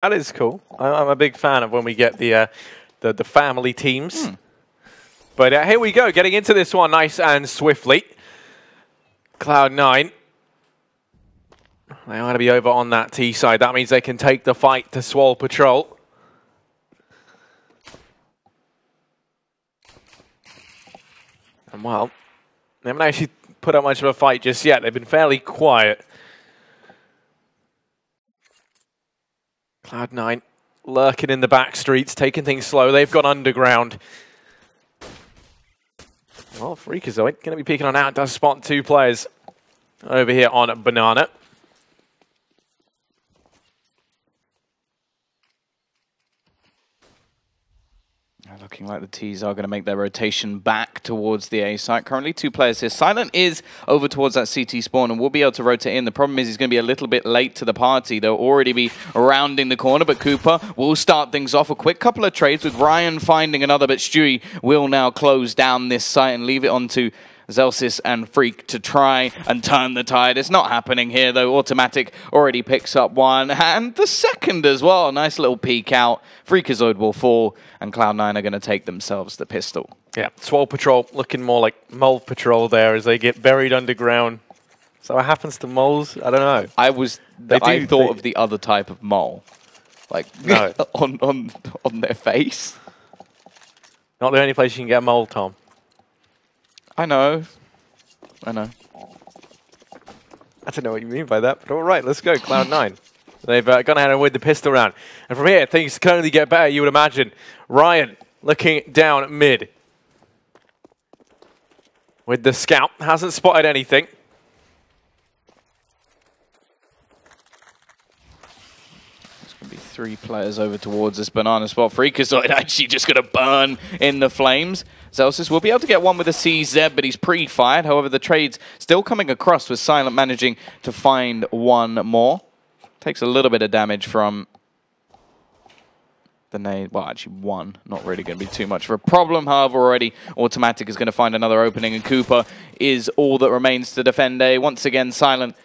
That is cool. I'm a big fan of when we get the family teams. But here we go, getting into this one nice and swiftly. Cloud9. They are to be over on that T side. That means they can take the fight to Swole Patrol. And well, they haven't actually put up much of a fight just yet. They've been fairly quiet. Cloud9 lurking in the back streets, taking things slow. They've gone underground. Well, Freakazoid going to be peeking on out. Does spot two players over here on Banana. Looking like the T's are going to make their rotation back towards the A site. Currently 2 players here. Silent is over towards that CT spawn and will be able to rotate in. The problem is he's going to be a little bit late to the party. They'll already be rounding the corner, but Cooper will start things off. A quick couple of trades with Ryan finding another, but Stewie will now close down this site and leave it on to Zelsis and Freak to try and turn the tide. It's not happening here, though. Automatic already picks up one, and the second as well. Nice little peek out. Freakazoid will fall, and Cloud9 are going to take themselves the pistol. Yeah, Swole Patrol looking more like Mole Patrol there as they get buried underground. So what happens to moles? I don't know. I thought of the other type of mole. Like, no. on their face. Not the only place you can get a mole, Tom. I know. I don't know what you mean by that, but all right, let's go, Cloud9. They've gone ahead and win the pistol round. And from here, things can only get better, you would imagine. Ryan looking down mid. With the scout, hasn't spotted anything. There's going to be 3 players over towards this banana spot. Freakazoid actually just going to burn in the flames. Zelsis will be able to get one with a CZ, but he's pre-fired. However, the trade's still coming across with Silent managing to find one more. Takes a little bit of damage from the nade. Well, actually one. Not really going to be too much of a problem. However, already Automatic is going to find another opening, and Cooper is all that remains to defend A. Once again, Silent.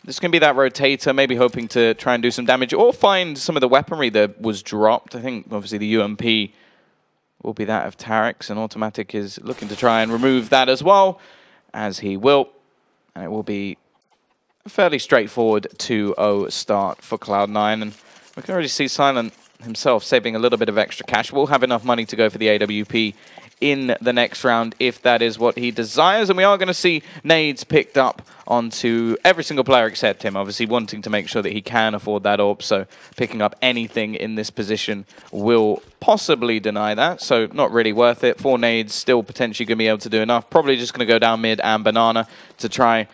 This is going to be that rotator, maybe hoping to try and do some damage or find some of the weaponry that was dropped. I think, obviously, the UMP will be that of Tarek's, and Automatic is looking to try and remove that as well, as he will. And it will be a fairly straightforward 2-0 start for Cloud9, and we can already see Silent himself saving a little bit of extra cash. We'll have enough money to go for the AWP in the next round if that is what he desires, and we are going to see nades picked up onto every single player except him, obviously wanting to make sure that he can afford that AWP, so picking up anything in this position will possibly deny that, so not really worth it. 4 nades still potentially going to be able to do enough. Probably just going to go down mid and banana to try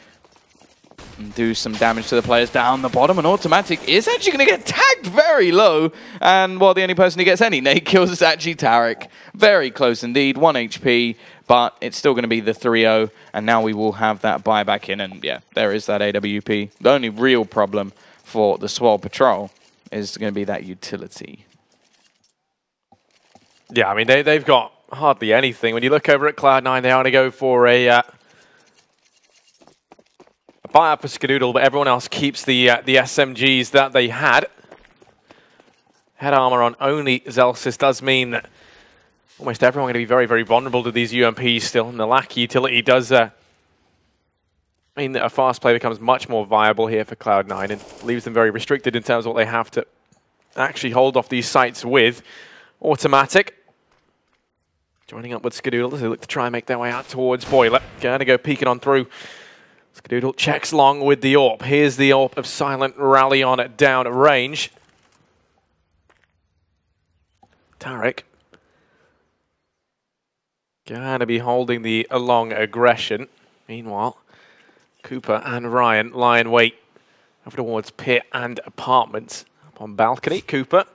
and do some damage to the players down the bottom, and Automatic is actually going to get tagged very low, and well, the only person who gets any nade kills is actually Tarek. Very close indeed, 1 HP, but it's still going to be the 3-0, and now we will have that buyback in, and yeah, there is that AWP. The only real problem for the Swole Patrol is going to be that utility. Yeah, I mean, they've got hardly anything. When you look over at Cloud9, they are going to go for a buyout for Skadoodle, but everyone else keeps the SMGs that they had. Head armor on only Zelsis does mean that almost everyone going to be very, very vulnerable to these UMPs still, and the lack of utility does mean that a fast play becomes much more viable here for Cloud9 and leaves them very restricted in terms of what they have to actually hold off these sites with. Automatic joining up with Skadoodle as they look to try and make their way out towards Boiler. Going to go peeking on through. Skadoodle checks long with the AWP. Here's the AWP of Silent rally on at down range. Tarek gonna be holding the long aggression. Meanwhile, Cooper and Ryan lie in wait over towards pit and apartments. Up on balcony, Cooper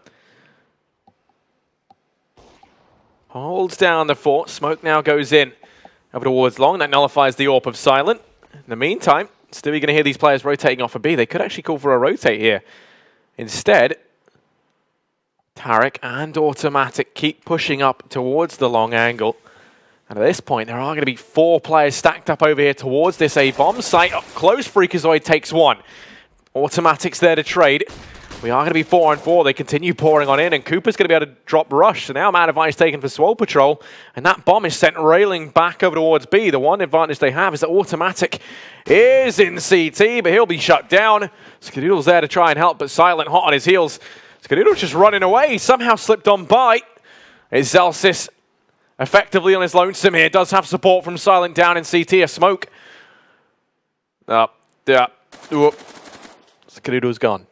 holds down the fort. Smoke now goes in over towards long. That nullifies the AWP of Silent. In the meantime, still you're going to hear these players rotating off a B. They could actually call for a rotate here. Instead, Tarek and Automatic keep pushing up towards the long angle. And at this point, there are going to be 4 players stacked up over here towards this A-bomb site. Up close, Freakazoid takes one. Automatic's there to trade. We are going to be 4-on-4. They continue pouring on in, and Cooper's going to be able to drop rush. So now man advice taken for Swole Patrol, and that bomb is sent railing back over towards B. The one advantage they have is that Automatic is in CT, but he'll be shut down. Skadoodle's there to try and help, but Silent hot on his heels. Skadoodle's just running away. Somehow slipped on by. Is Zelsis effectively on his lonesome here. Does have support from Silent down in CT. A smoke. Skadoodle's gone.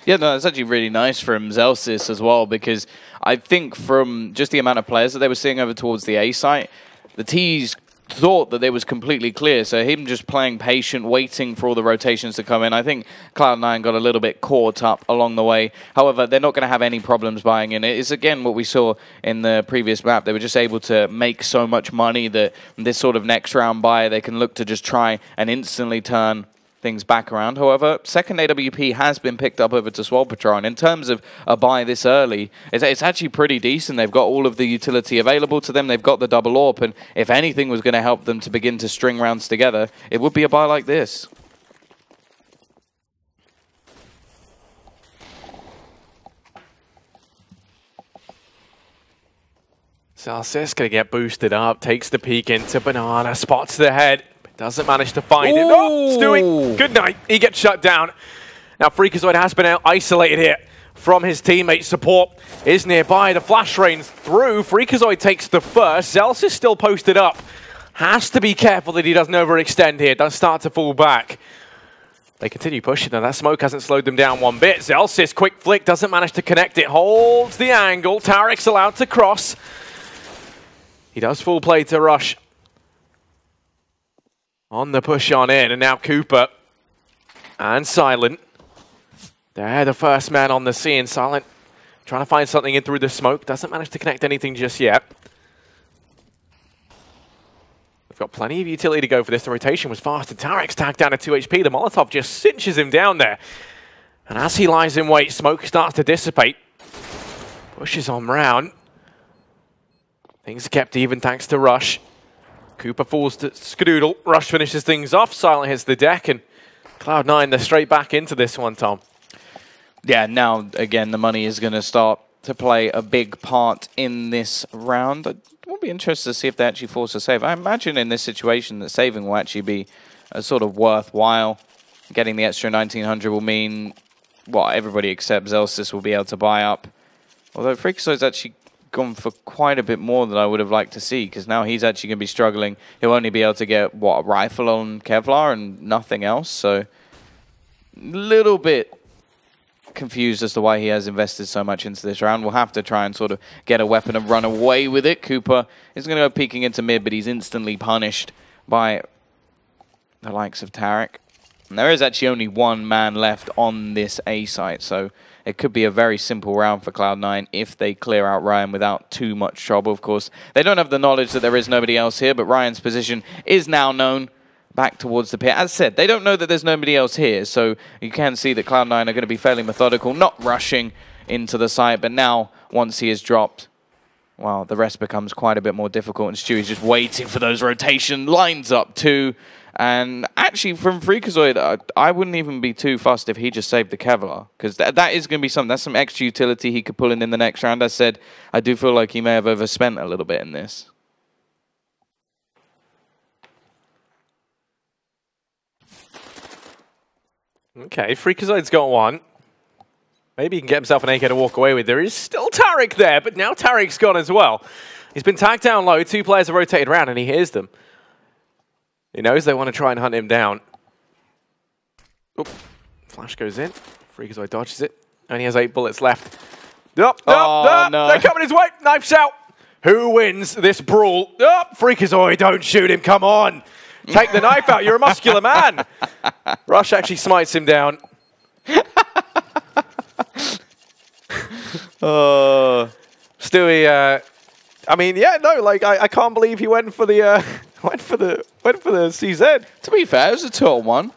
Yeah, no, it's actually really nice from Zelsis as well, because I think from just the amount of players that they were seeing over towards the A site, the T's thought that it was completely clear. So him just playing patient, waiting for all the rotations to come in. I think Cloud9 got a little bit caught up along the way. However, they're not going to have any problems buying in. It is, again, what we saw in the previous map. They were just able to make so much money that this sort of next round buy, they can look to just try and instantly turn things back around. However, second AWP has been picked up over to Swole Patrol, and in terms of a buy this early, it's actually pretty decent. They've got all of the utility available to them. They've got the double AWP, and if anything was going to help them to begin to string rounds together, it would be a buy like this. Zelsis going to get boosted up, takes the peek into Banana, spots the head. Doesn't manage to find it. Oh, Stewie, good night. He gets shut down. Now, Freakazoid has been out isolated here from his teammates. Support is nearby. The flash rains through. Freakazoid takes the first. Zelsis is still posted up. Has to be careful that he doesn't overextend here. Does start to fall back. They continue pushing, though. That smoke hasn't slowed them down one bit. Zelsis, quick flick, doesn't manage to connect it. Holds the angle. Tarek's allowed to cross. He does full play to rush. On the push on in, and now Cooper and Silent. They're the first man on the scene. Silent trying to find something in through the smoke. Doesn't manage to connect anything just yet. They've got plenty of utility to go for this. The rotation was fast, and Tarek's tagged down to 2 HP. The Molotov just cinches him down there. And as he lies in wait, smoke starts to dissipate. Pushes on round. Things are kept even thanks to Rush. Cooper falls to Skadoodle. Rush finishes things off. Silent hits the deck, and Cloud9, they're straight back into this one, Tom. Yeah, now, again, the money is going to start to play a big part in this round. I will be interested to see if they actually force a save. I imagine in this situation that saving will actually be a sort of worthwhile. Getting the extra 1900 will mean, well, everybody except Zelsis will be able to buy up. Although Freakazoid's actually gone for quite a bit more than I would have liked to see, because now he's actually going to be struggling. He'll only be able to get, what, a rifle on Kevlar and nothing else, so a little bit confused as to why he has invested so much into this round. We'll have to try and sort of get a weapon and run away with it. Cooper is going to go peeking into mid, but he's instantly punished by the likes of Tarek. And there is actually only one man left on this A site, so it could be a very simple round for Cloud9 if they clear out Ryan without too much trouble. Of course, they don't have the knowledge that there is nobody else here, but Ryan's position is now known back towards the pit. As said, they don't know that there's nobody else here, so you can see that Cloud9 are going to be fairly methodical, not rushing into the site, but now, once he is dropped, well, the rest becomes quite a bit more difficult, and Stewie's just waiting for those rotation lines up too. And actually, from Freakazoid, I wouldn't even be too fussed if he just saved the Kevlar, because that is going to be something. That's some extra utility he could pull in the next round. As said, I do feel like he may have overspent a little bit in this. Okay, Freakazoid's got one. Maybe he can get himself an AK to walk away with. There is still Tarek there, but now Tarek's gone as well. He's been tagged down low. 2 players have rotated around, and he hears them. He knows they want to try and hunt him down. Oop. Flash goes in. Freakazoid dodges it. Only has 8 bullets left. No. They're coming his way. Knife's out. Who wins this brawl? Oh, Freakazoid, don't shoot him. Come on. Take the knife out. You're a muscular man. Rush actually smites him down. Stewie, I mean, yeah, no, like I can't believe he went for the went for the CZ. To be fair, it was a 2-on-1.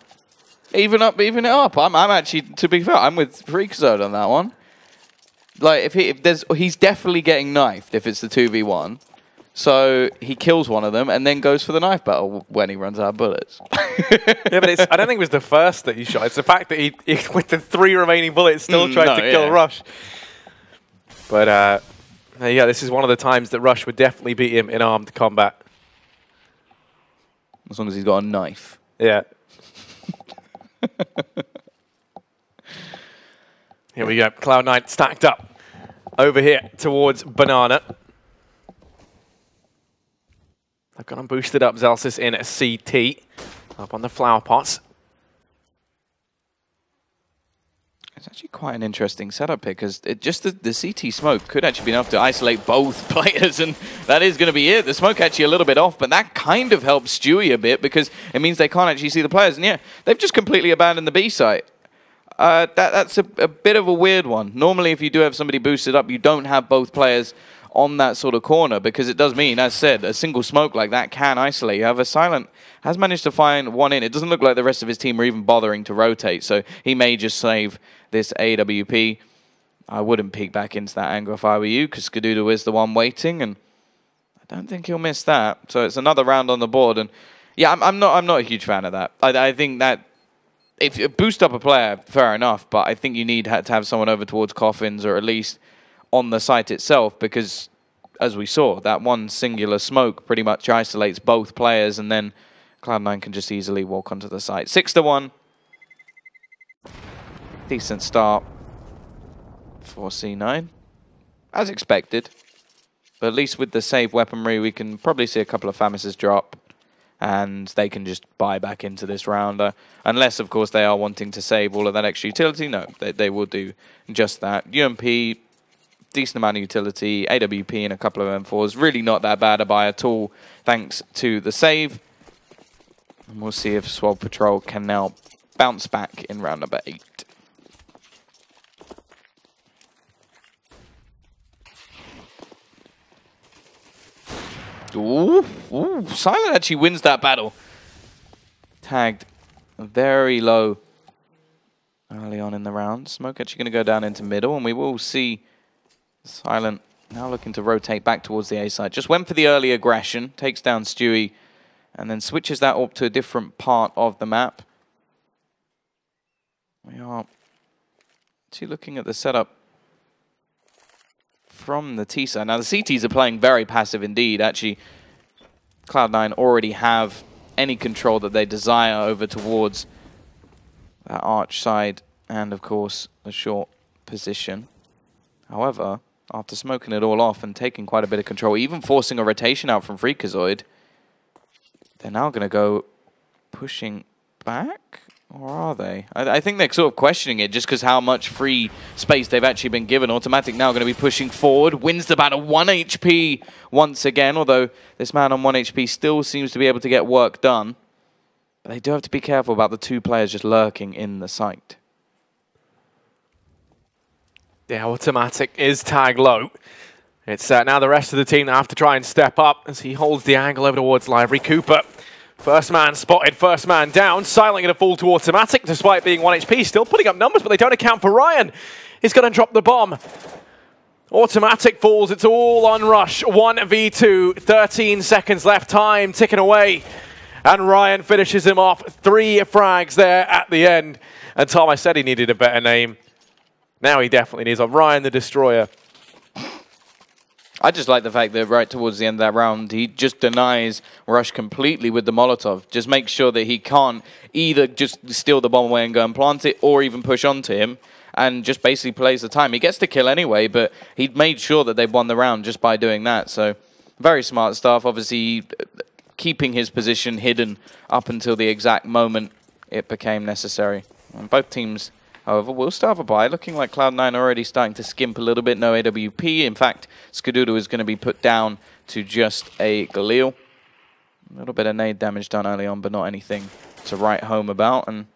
Even it up. I'm actually, to be fair, I'm with Freakazoid on that one. Like if he's definitely getting knifed if it's the 2v1. So he kills one of them and then goes for the knife battle when he runs out of bullets. Yeah, but I don't think it was the first that he shot. It's the fact that he with the 3 remaining bullets, still tried to kill Rush. But yeah, this is one of the times that Rush would definitely beat him in armed combat. As long as he's got a knife. Yeah. Here we go. Cloud9 stacked up over here towards Banana. They've got him boosted up. Zelsis in a CT. Up on the flower pots. It's actually quite an interesting setup here because just the CT smoke could actually be enough to isolate both players, and that is going to be it. The smoke actually a little bit off, but that kind of helps Stewie a bit because it means they can't actually see the players. And yeah, they've just completely abandoned the B site. That's a bit of a weird one. Normally, if you do have somebody boosted up, you don't have both players on that sort of corner because it does mean, as said, a single smoke like that can isolate. You have a Silent has managed to find one in. It doesn't look like the rest of his team are even bothering to rotate, so he may just save this AWP. I wouldn't peek back into that angle if I were you because Skadoodle is the one waiting, and I don't think he'll miss that. So it's another round on the board, and yeah, I'm not a huge fan of that. I think that if you boost up a player, fair enough, but I think you need to have someone over towards coffins or at least on the site itself because, as we saw, that one singular smoke pretty much isolates both players, and then Cloud9 can just easily walk onto the site. 6-1. Decent start for C9, as expected. But at least with the save weaponry, we can probably see a couple of Famises drop, and they can just buy back into this round. Unless, of course, they are wanting to save all of that extra utility. No, they will do just that. UMP, decent amount of utility. AWP and a couple of M4s. Really not that bad a buy at all, thanks to the save. And we'll see if Swole Patrol can now bounce back in round number 8. Ooh, Silent actually wins that battle. Tagged very low early on in the round. Smoke actually going to go down into middle, and we will see Silent now looking to rotate back towards the A side. Just went for the early aggression, takes down Stewie, and then switches that up to a different part of the map. We are actually looking at the setup from the T side. Now, the CTs are playing very passive indeed. Actually, Cloud9 already have any control that they desire over towards that arch side and, of course, the short position. However, after smoking it all off and taking quite a bit of control, even forcing a rotation out from Freakazoid, they're now going to go pushing back. Or are they? I think they're sort of questioning it just because how much free space they've actually been given. Automatic now going to be pushing forward. Wins the battle 1 HP once again, although this man on 1 HP still seems to be able to get work done. But they do have to be careful about the 2 players just lurking in the site. Yeah, Automatic is tagged low. It's now the rest of the team that have to try and step up as he holds the angle over towards Library. Cooper. First man spotted, first man down. Silent going to fall to Automatic despite being 1 HP. Still putting up numbers, but they don't account for Ryan. He's going to drop the bomb. Automatic falls. It's all on Rush. 1v2. 13 seconds left. Time ticking away. And Ryan finishes him off. 3 frags there at the end. And Tom, I said he needed a better name. Now he definitely needs one. Ryan the Destroyer. I just like the fact that right towards the end of that round, he just denies Rush completely with the Molotov. Just makes sure that he can't either just steal the bomb away and go and plant it, or even push onto him, and just basically plays the time. He gets the kill anyway, but he made sure that they won the round just by doing that. So very smart stuff. Obviously, keeping his position hidden up until the exact moment it became necessary. And both teams, however, will still have a buy. Looking like Cloud9 already starting to skimp a little bit. No AWP. In fact, Skadoodle is going to be put down to just a Galil. A little bit of nade damage done early on, but not anything to write home about. And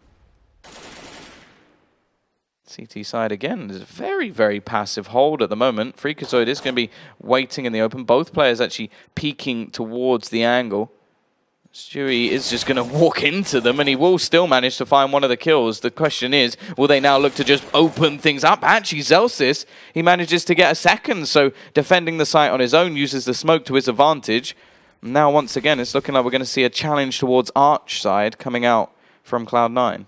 CT side again is a very, very passive hold at the moment. Freakazoid is going to be waiting in the open. Both players actually peeking towards the angle. Stewie is just going to walk into them, and he will still manage to find one of the kills. The question is, will they now look to just open things up? Actually, Zelsis, he manages to get a second, so defending the site on his own, uses the smoke to his advantage. Now, once again, it's looking like we're going to see a challenge towards Arch side coming out from Cloud9.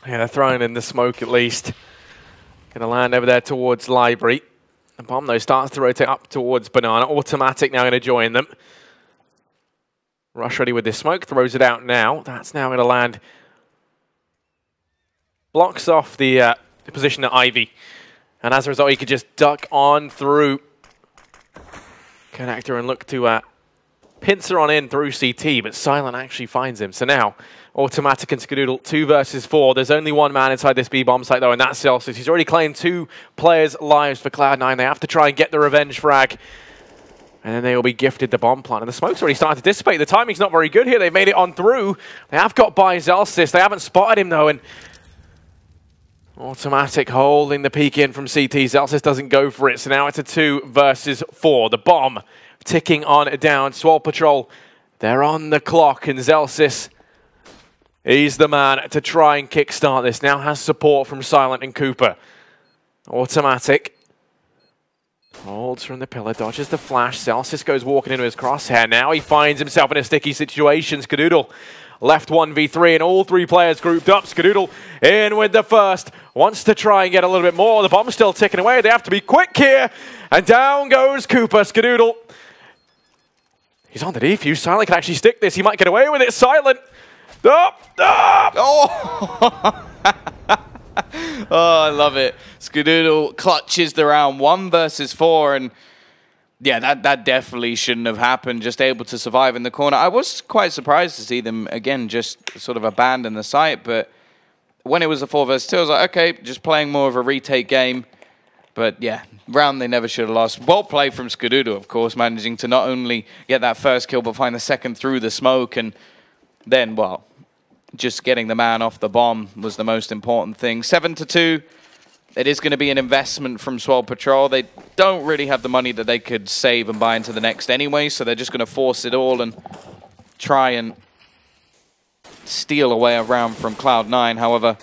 Yeah, they're throwing in the smoke at least. Going to land over there towards Library. The bomb, though, starts to rotate up towards Banana. Automatic now going to join them. Rush ready with this smoke. Throws it out now. That's now going to land. Blocks off the position at Ivy. And as a result, he could just duck on through Connector and look to pincer on in through CT. But Silent actually finds him. So now, Automatic and Skadoodle, 2 versus 4. There's only one man inside this B-bomb site, though, and that's Celsius. He's already claimed 2 players' lives for Cloud9. They have to try and get the revenge frag. And then they will be gifted the bomb plant. And the smoke's already started to dissipate. The timing's not very good here. They've made it on through. They have got by Zelsis. They haven't spotted him, though, and Automatic holding the peek in from CT. Zelsis doesn't go for it, so now it's a 2 versus 4. The bomb ticking on down. Swole Patrol, they're on the clock, and Zelsis, he's the man to try and kickstart this. Now has support from Silent and Cooper. Automatic holds from the pillar, dodges the flash. Celsius goes walking into his crosshair. Now he finds himself in a sticky situation. Skadoodle left 1v3 and all 3 players grouped up. Skadoodle in with the first. Wants to try and get a little bit more. The bomb's still ticking away. They have to be quick here. And down goes Cooper. Skadoodle, he's on the defuse. Silent can actually stick this. He might get away with it. Silent. Oh! Oh, I love it. Skadoodle clutches the round. 1 versus 4, and yeah, that definitely shouldn't have happened. Just able to survive in the corner. I was quite surprised to see them, again, just sort of abandon the site, but when it was a 4 versus 2, I was like, okay, just playing more of a retake game. But yeah, round they never should have lost. Well played from Skadoodle, of course, managing to not only get that first kill, but find the second through the smoke, and then, well, just getting the man off the bomb was the most important thing. 7-2. It is going to be an investment from Swole Patrol. They don't really have the money that they could save and buy into the next anyway, so they're just going to force it all and try and steal away a round from Cloud9. However,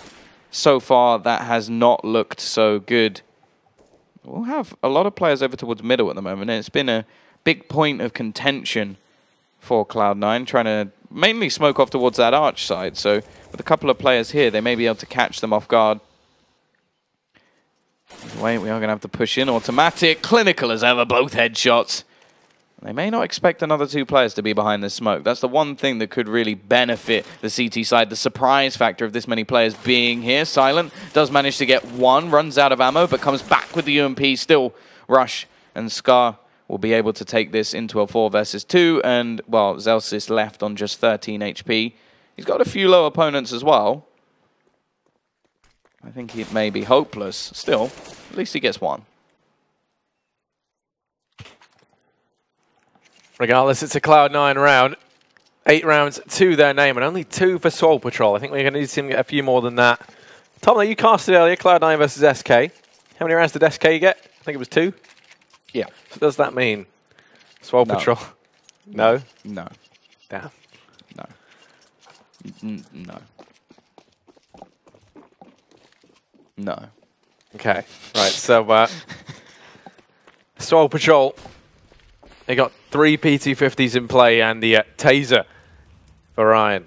so far that has not looked so good. We'll have a lot of players over towards middle at the moment, and it's been a big point of contention for Cloud9, trying to mainly smoke off towards that Arch side. So with a couple of players here, they may be able to catch them off guard. Wait, we are going to have to push in. Automatic, clinical as ever, both headshots. They may not expect another 2 players to be behind this smoke. That's the one thing that could really benefit the CT side, the surprise factor of this many players being here. Silent does manage to get 1, runs out of ammo, but comes back with the UMP. Still, Rush and Scar will be able to take this into a 4 versus 2, and, well, Zelsis left on just 13 HP. He's got a few low opponents as well. I think he may be hopeless. Still, at least he gets 1. Regardless, it's a Cloud9 round. 8 rounds to their name, and only 2 for Swole Patrol. I think we're going to need to see him get a few more than that. Tom, you casted earlier, Cloud9 versus SK. How many rounds did SK get? I think it was 2. Yeah. So does that mean Swole Patrol? No? No. Damn. No. No. No. Okay. Right, so Swole Patrol, they got 3 PT50s in play and the taser for Ryan.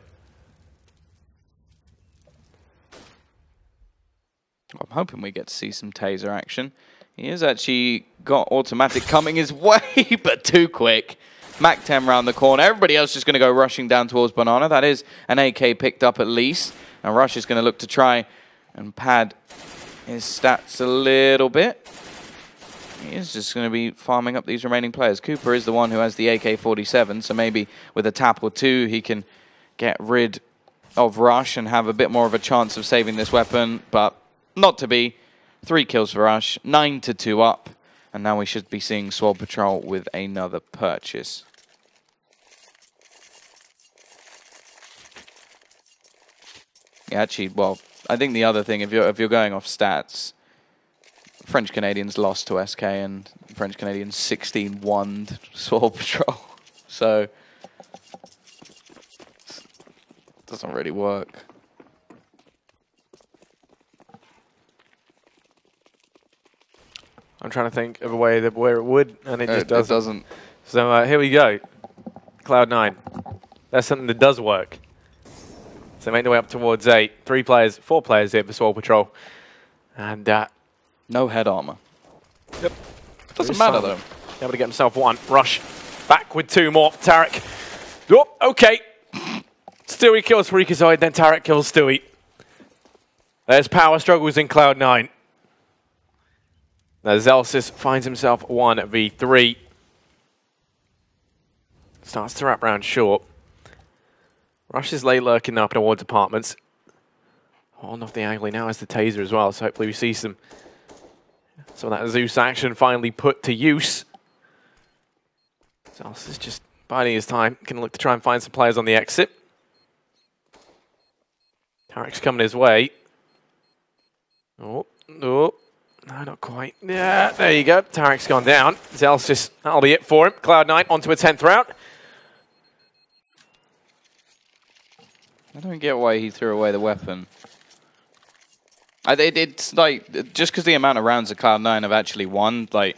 I'm hoping we get to see some taser action. He has actually got automatic coming his way, but too quick. Mac 10 round the corner. Everybody else just going to go rushing down towards Banana. That is an AK picked up at least. And Rush is going to look to try and pad his stats a little bit. He is just going to be farming up these remaining players. Cooper is the one who has the AK-47, so maybe with a tap or 2 he can get rid of Rush and have a bit more of a chance of saving this weapon, but not to be. 3 kills for Rush, 9-2 up, and now we should be seeing Swole Patrol with another purchase. Yeah, actually, well, I think the other thing, if you're going off stats, French Canadians lost to SK and French Canadians 16-1'd Swole Patrol. so it doesn't really work. I'm trying to think of a way where it would, and it just doesn't. It doesn't. So here we go. Cloud9. That's something that does work. So make their way up towards 8. 4 players here for Swole Patrol. And no head armor. Yep. Doesn't matter though. Able to get himself 1. Rush back with 2 more. Tarek. Oh, okay. Stewie kills Freakazoid, then Tarek kills Stewie. There's power struggles in Cloud9. Now Zelsis finds himself 1v3. Starts to wrap round short. Rush is late lurking up towards apartments. On off the angle now has the taser as well, so hopefully we see some of that Zeus action finally put to use. Zelsis is just biding his time. Can look to try and find some players on the exit. Tarek's coming his way. Oh, no, not quite. Yeah, there you go. Tarek's gone down. Zelsis, that'll be it for him. Cloud9 onto a 10th round. I don't get why he threw away the weapon. It's like, just because the amount of rounds that Cloud9 have actually won, like,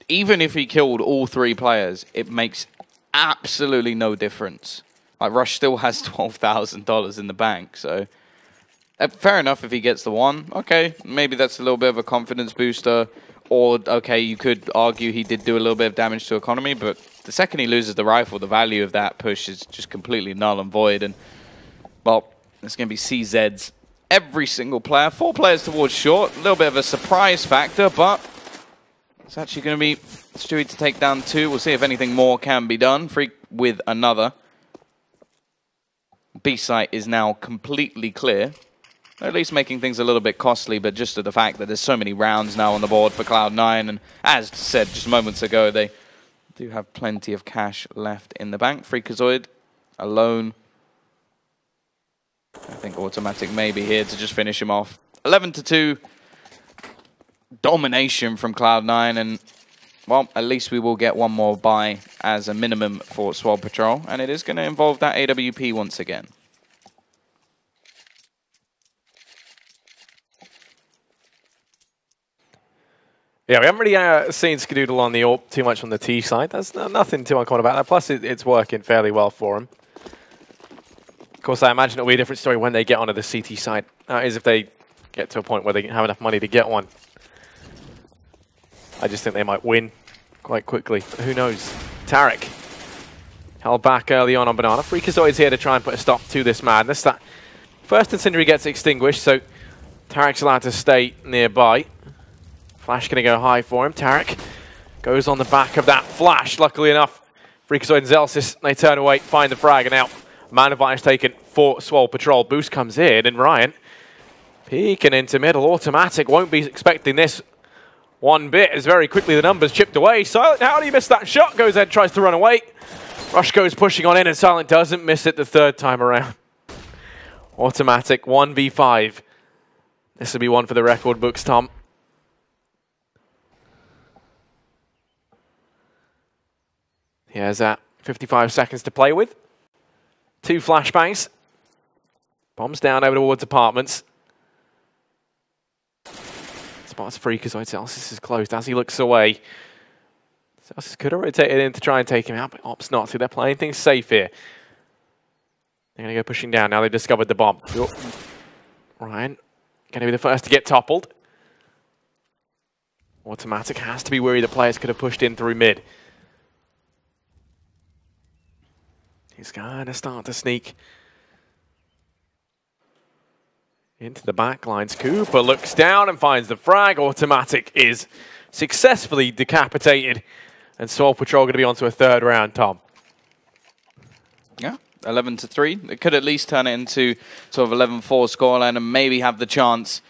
even if he killed all 3 players, it makes absolutely no difference. Like, Rush still has $12,000 in the bank, so fair enough if he gets the 1. Okay, maybe that's a little bit of a confidence booster, or, okay, you could argue he did do a little bit of damage to economy, but the second he loses the rifle, the value of that push is just completely null and void, and, well, it's going to be CZ's every single player. 4 players towards short, a little bit of a surprise factor, but it's actually going to be Stewie to take down 2. We'll see if anything more can be done. Freak with another. B site is now completely clear. At least making things a little bit costly, but just to the fact that there's so many rounds now on the board for Cloud9, and as said just moments ago, they do have plenty of cash left in the bank. Freakazoid alone. I think Automatic may be here to just finish him off. 11-2. Domination from Cloud9, and, well, at least we will get 1 more buy as a minimum for Swole Patrol, and it is going to involve that AWP once again. Yeah, we haven't really seen Skadoodle on the AWP too much on the T side. There's nothing too uncommon about that. Plus, it's working fairly well for him. Of course, I imagine it'll be a different story when they get onto the CT side. That is if they get to a point where they have enough money to get one. I just think they might win quite quickly. But who knows? Tarek held back early on Banana. Freakazoid's here to try and put a stop to this madness. That first incendiary gets extinguished, so Tarek's allowed to stay nearby. Flash going to go high for him. Tarek goes on the back of that flash. Luckily enough, Freakazoid and Zelsis, they turn away, find the frag, and out. Man of Ice taken for Swole Patrol. Boost comes in, and Ryan peeking into middle. Automatic won't be expecting this one bit, as very quickly the numbers chipped away. Silent, how do you miss that shot? Goes ahead, tries to run away. Rush goes pushing on in, and Silent doesn't miss it the 3rd time around. Automatic 1v5. This will be one for the record books, Tom. Here's 55 seconds to play with. 2 flashbangs. Bombs down over towards apartments. Spots Freakazoid. Zelsis is closed as he looks away. Zelsis could have rotated in to try and take him out, but opts not to. They're playing things safe here. They're going to go pushing down. Now they've discovered the bomb. Ryan going to be the first to get toppled. Automatic has to be worried the players could have pushed in through mid. He's going to start to sneak into the back lines. Cooper looks down and finds the frag. Automatic is successfully decapitated. And Swole Patrol going to be on to a 3rd round, Tom. Yeah, 11-3. They could at least turn it into sort of 11-4 scoreline and maybe have the chance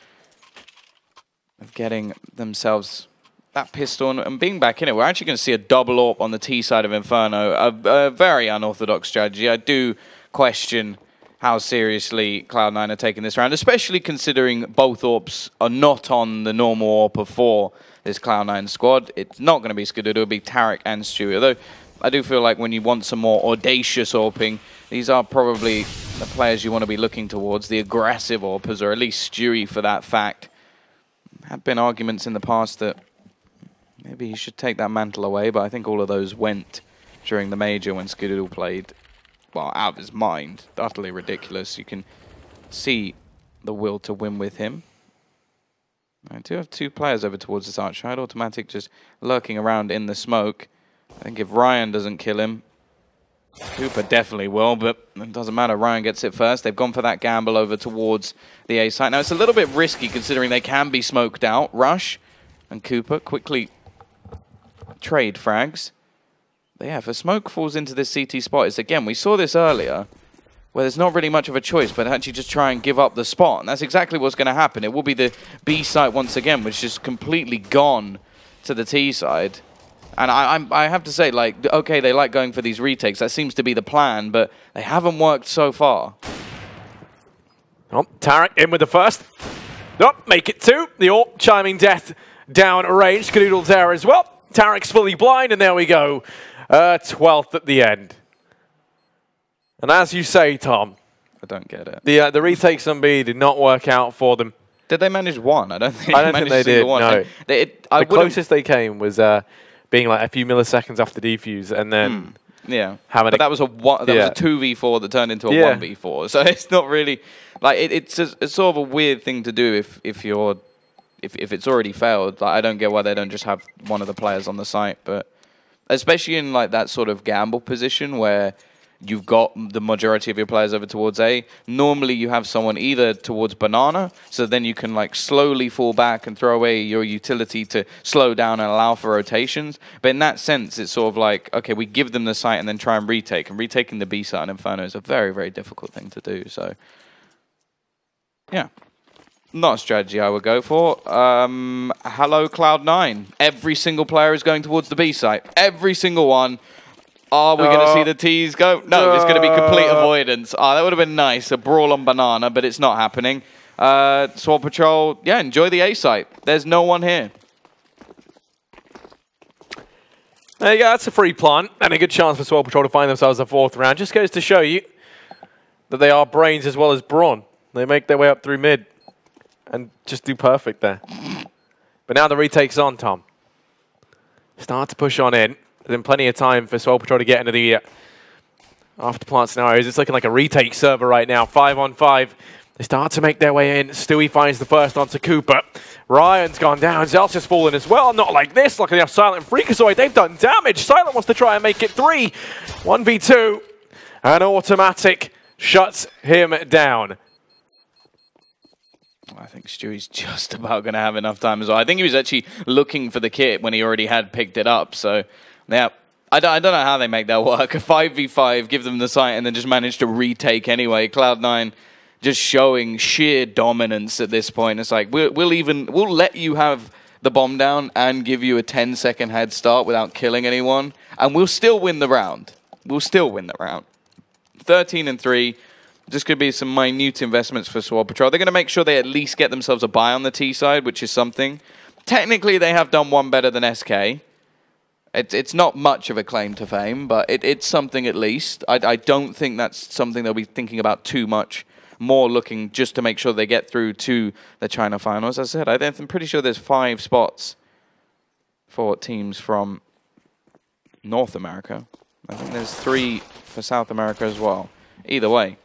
of getting themselves that pistol and being back in it. We're actually going to see a double AWP on the T side of Inferno. A very unorthodox strategy. I do question how seriously Cloud9 are taking this round, especially considering both AWPs are not on the normal AWP of 4 this Cloud9 squad. It's not going to be Skadoodle, it'll be Tarek and Stewie. Although I do feel like when you want some more audacious AWPing, these are probably the players you want to be looking towards, the aggressive AWPers, or at least Stewie for that fact. Have been arguments in the past that maybe he should take that mantle away, but I think all of those went during the major when Skadoodle played, well, out of his mind. Utterly ridiculous. You can see the will to win with him. I do have two players over towards this arch side. Automatic just lurking around in the smoke. I think if Ryan doesn't kill him, Cooper definitely will, but it doesn't matter. Ryan gets it first. They've gone for that gamble over towards the A site. Now, it's a little bit risky considering they can be smoked out. Rush and Cooper quickly trade frags. But yeah, if a smoke falls into this CT spot, it's again, we saw this earlier, where there's not really much of a choice, but actually just try and give up the spot. And that's exactly what's going to happen. It will be the B site once again, which is completely gone to the T side. And I have to say, like, okay, they like going for these retakes. That seems to be the plan, but they haven't worked so far. Oh, Tarek in with the first. Oh, make it two. The AWP chiming death down range. Skadoodle's there as well. Tarek's fully blind, and there we go. 12th at the end. And as you say, Tom, I don't get it. The retakes on B did not work out for them. Did they manage one? I don't think they did. One. No. The closest they came was being like a few milliseconds after defuse, and then but that was a 2v4 that turned into a 1v4. So it's not really like it's sort of a weird thing to do if it's already failed. Like, I don't get why they don't just have one of the players on the site, but especially in like that sort of gamble position where you've got the majority of your players over towards A. Normally you have someone either towards banana, so then you can like slowly fall back and throw away your utility to slow down and allow for rotations. But in that sense, it's sort of like, okay, we give them the site and then try and retake. And retaking the B site on Inferno is a very, very difficult thing to do. So, yeah. Not a strategy I would go for. Hello, Cloud9. Every single player is going towards the B site. Every single one. Are we going to see the T's go? No, it's going to be complete avoidance. That would have been nice. A brawl on banana, but it's not happening. Swole Patrol, yeah, enjoy the A site. There's no one here. There you go. That's a free plant and a good chance for Swole Patrol to find themselves a 4th round. Just goes to show you that they are brains as well as brawn. They make their way up through mid and just do perfect there. But now the retake's on, Tom. Start to push on in. There's been plenty of time for Swole Patrol to get into the after plant scenarios. It's looking like a retake server right now. 5-on-5. They start to make their way in. Stewie finds the first onto Cooper. Ryan's gone down. Zel's just fallen as well. Not like this. Luckily, they have Silent and Freakazoid. They've done damage. Silent wants to try and make it 3. 1v2. And Automatic shuts him down. I think Stewie's just about going to have enough time as well. I think he was actually looking for the kit when he already had picked it up. So, yeah, I don't know how they make that work. A 5v5, give them the site, and then just manage to retake anyway. Cloud9 just showing sheer dominance at this point. It's like, we'll let you have the bomb down and give you a 10-second head start without killing anyone, and we'll still win the round. We'll still win the round. 13-3. Just could be some minute investments for Swole Patrol. They're going to make sure they at least get themselves a buy on the T side, which is something. Technically, they have done one better than SK. It's not much of a claim to fame, but it's something at least. I don't think that's something they'll be thinking about too much. More looking just to make sure they get through to the China finals. As I said, I'm pretty sure there's 5 spots for teams from North America. I think there's 3 for South America as well. Either way.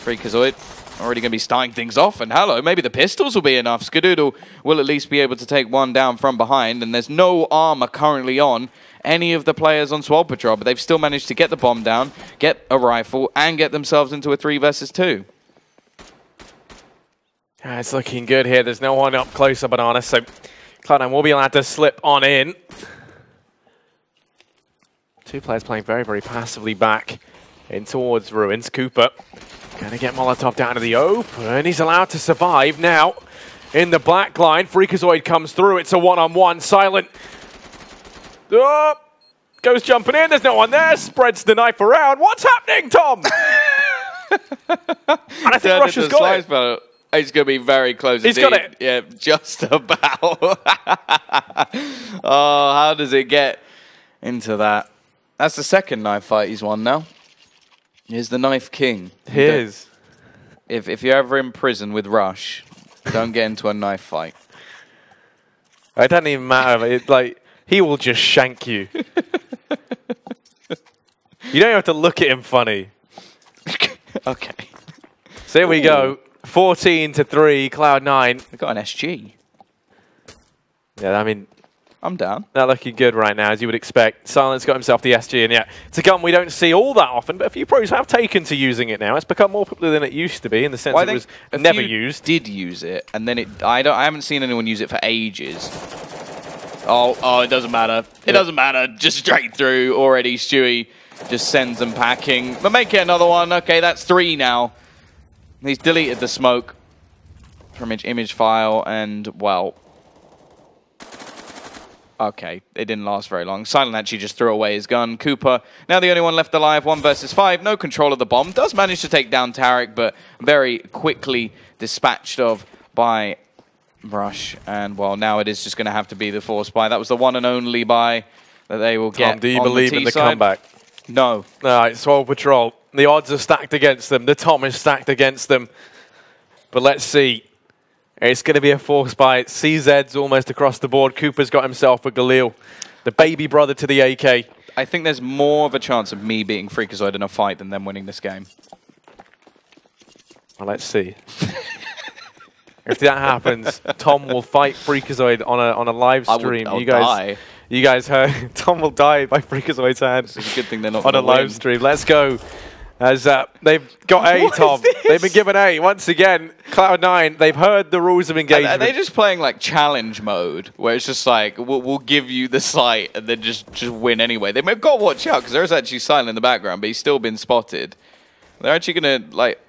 Freakazoid already going to be starting things off, and hello, maybe the pistols will be enough. Skadoodle will at least be able to take one down from behind, and there's no armor currently on any of the players on Swole Patrol, but they've still managed to get the bomb down, get a rifle, and get themselves into a 3 versus 2. Yeah, it's looking good here. There's no one up closer, Banana, so Cloud9 will be allowed to slip on in. 2 players playing very, very passively back in towards Ruins. Cooper going to get Molotov down to the open. He's allowed to survive now in the black line. Freakazoid comes through. It's a one-on-one. Silent. Oh, goes jumping in. There's no one there. Spreads the knife around. What's happening, Tom? And I think Russia's got it. It's going to be very close. He's got it. Yeah, just about. Oh, how does it get into that? That's the second knife fight he's won now. He's the Knife King. He is. If you're ever in prison with Rush, don't get into a knife fight. It doesn't even matter. Like, he will just shank you. You don't have to look at him funny. Okay. So here we go. 14-3, Cloud9. They've got an SG. Yeah, I mean, I'm down. they're looking good right now, as you would expect. Silent's got himself the SG, and yeah, it's a gun we don't see all that often, but a few pros have taken to using it now. It's become more popular than it used to be, in the sense it was never used. Did use it, and then I haven't seen anyone use it for ages. Oh, it doesn't matter. It doesn't matter. Just straight through already. Stewie just sends them packing. But make it another one. Okay, that's 3 now. He's deleted the smoke from his image file, and, well... Okay, it didn't last very long. Silent actually just threw away his gun. Cooper, now the only one left alive, 1 versus 5. No control of the bomb. Does manage to take down Tarek, but very quickly dispatched of by Brush. And, well, now it is just going to have to be the force buy. That was the one and only buy that they will get. Tom, do you believe in the comeback? No. All right, Swole Patrol. The odds are stacked against them. The Tom is stacked against them. But let's see. It's going to be a force buy. CZ's almost across the board. Cooper's got himself a Galil, the baby brother to the AK. I think there's more of a chance of me beating Freakazoid in a fight than them winning this game. Well, let's see. If that happens, Tom will fight Freakazoid on a live stream. I'll die. You guys heard Tom will die by Freakazoid's hand. It's a good thing they're not on a live stream. Let's go. As they've got A, Tom. They've been given A. Once again, Cloud9, they've heard the rules of engagement. Are they just playing like challenge mode, where it's just like, we'll give you the site and then just win anyway? They've got to watch out, because there's actually Silent in the background, but he's still been spotted. They're actually going to like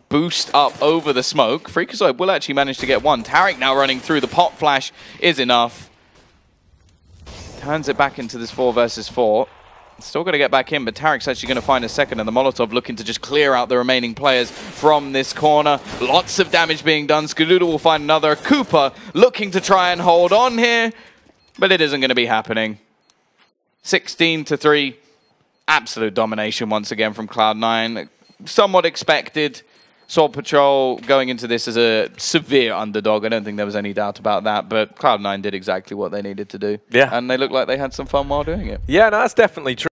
boost up over the smoke. Freakazoid will actually manage to get one. Tarek now running through. The pop flash is enough. Turns it back into this 4 versus 4. Still got to get back in, but Tarek's actually going to find a second, and the Molotov looking to just clear out the remaining players from this corner. Lots of damage being done. Skadoodle will find another. Cooper looking to try and hold on here, but it isn't going to be happening. 16-3. Absolute domination once again from Cloud9. Somewhat expected. Swole Patrol going into this as a severe underdog. I don't think there was any doubt about that, but Cloud9 did exactly what they needed to do. Yeah. And they looked like they had some fun while doing it. Yeah, no, that's definitely true.